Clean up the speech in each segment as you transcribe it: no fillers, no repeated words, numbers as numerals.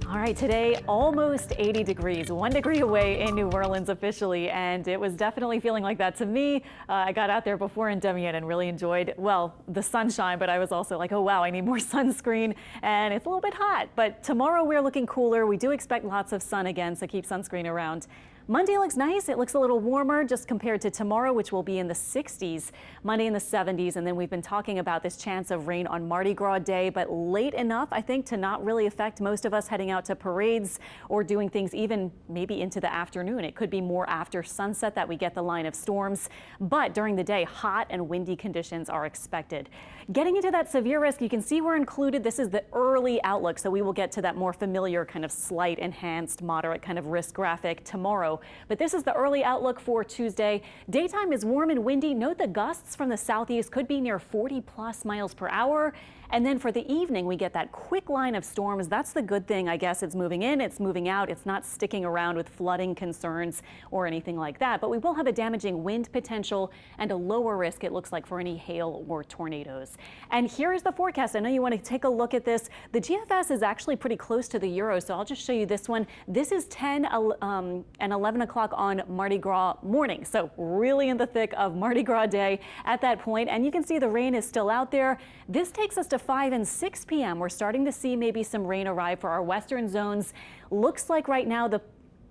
All right, today almost 80 degrees, 1 degree away in New Orleans officially, and it was definitely feeling like that to me. I got out there before in Demian and really enjoyed, well, the sunshine, but I was also like, oh wow, I need more sunscreen, and it's a little bit hot. But tomorrow we're looking cooler. We do expect lots of sun again, so keep sunscreen around. Monday looks nice. It looks a little warmer just compared to tomorrow, which will be in the 60s. Monday in the 70s. And then we've been talking about this chance of rain on Mardi Gras Day, but late enough, I think, to not really affect most of us heading out to parades or doing things even maybe into the afternoon. It could be more after sunset that we get the line of storms. But during the day, hot and windy conditions are expected. Getting into that severe risk, you can see we're included. This is the early outlook. So we will get to that more familiar kind of slight, enhanced, moderate kind of risk graphic tomorrow. But this is the early outlook for Tuesday. Daytime is warm and windy. Note the gusts from the southeast could be near 40+ miles per hour. And then for the evening, we get that quick line of storms. That's the good thing, I guess. It's moving in, it's moving out. It's not sticking around with flooding concerns or anything like that. But we will have a damaging wind potential and a lower risk, it looks like, for any hail or tornadoes. And here is the forecast. I know you want to take a look at this. The GFS is actually pretty close to the euro, so I'll just show you this one. This is 10 and 11 o'clock on Mardi Gras morning. So really in the thick of Mardi Gras Day at that point. And you can see the rain is still out there. This takes us to 5 and 6 p.m. We're starting to see maybe some rain arrive for our western zones. Looks like right now the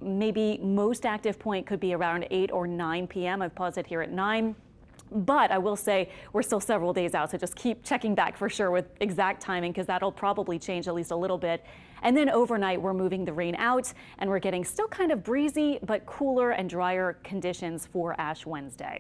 maybe most active point could be around 8 or 9 p.m. I've paused it here at 9. But I will say we're still several days out, so just keep checking back for sure with exact timing, because that'll probably change at least a little bit. And then overnight, we're moving the rain out, and we're getting still kind of breezy, but cooler and drier conditions for Ash Wednesday.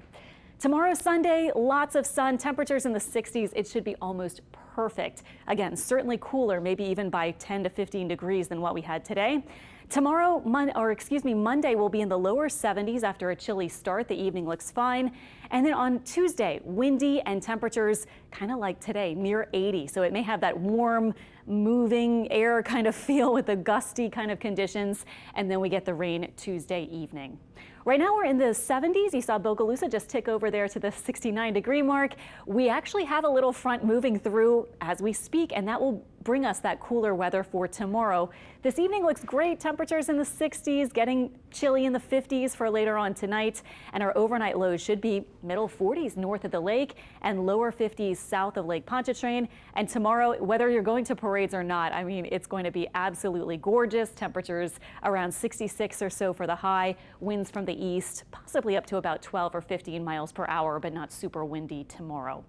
Tomorrow, Sunday, lots of sun, temperatures in the 60s. It should be almost perfect. Again, certainly cooler, maybe even by 10 to 15 degrees than what we had today. Tomorrow, Monday will be in the lower 70s after a chilly start. The evening looks fine. And then on Tuesday, windy and temperatures kind of like today, near 80. So it may have that warm, moving air kind of feel with the gusty kind of conditions. And then we get the rain Tuesday evening. Right now we're in the 70s. You saw Bogalusa just tick over there to the 69-degree mark. We actually have a little front moving through as we speak, and that will bring us that cooler weather for tomorrow. This evening looks great. Temperatures in the 60s, getting chilly in the 50s for later on tonight. And our overnight lows should be middle 40s north of the lake and lower 50s south of Lake Pontchartrain. And tomorrow, whether you're going to parades or not, I mean, it's going to be absolutely gorgeous. Temperatures around 66 or so for the high. Winds from the east, possibly up to about 12 or 15 miles per hour, but not super windy tomorrow.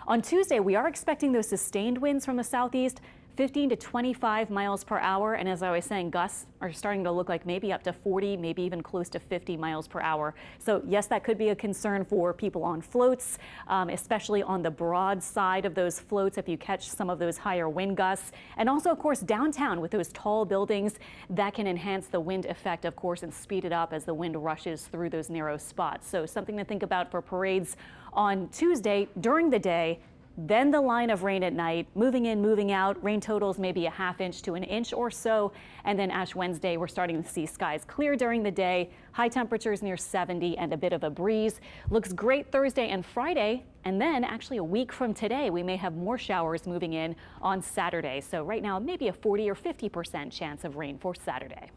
On Tuesday, we are expecting those sustained winds from the southeast, 15 to 25 miles per hour. And as I was saying, gusts are starting to look like maybe up to 40, maybe even close to 50 miles per hour. So yes, that could be a concern for people on floats, especially on the broad side of those floats if you catch some of those higher wind gusts. And also, of course, downtown with those tall buildings that can enhance the wind effect, of course, and speed it up as the wind rushes through those narrow spots. So something to think about for parades on Tuesday during the day. Then the line of rain at night, moving in, moving out. Rain totals maybe a ½ inch to an inch or so. And then Ash Wednesday, we're starting to see skies clear during the day. High temperatures near 70 and a bit of a breeze. Looks great Thursday and Friday. And then actually a week from today, we may have more showers moving in on Saturday. So right now, maybe a 40 or 50% chance of rain for Saturday.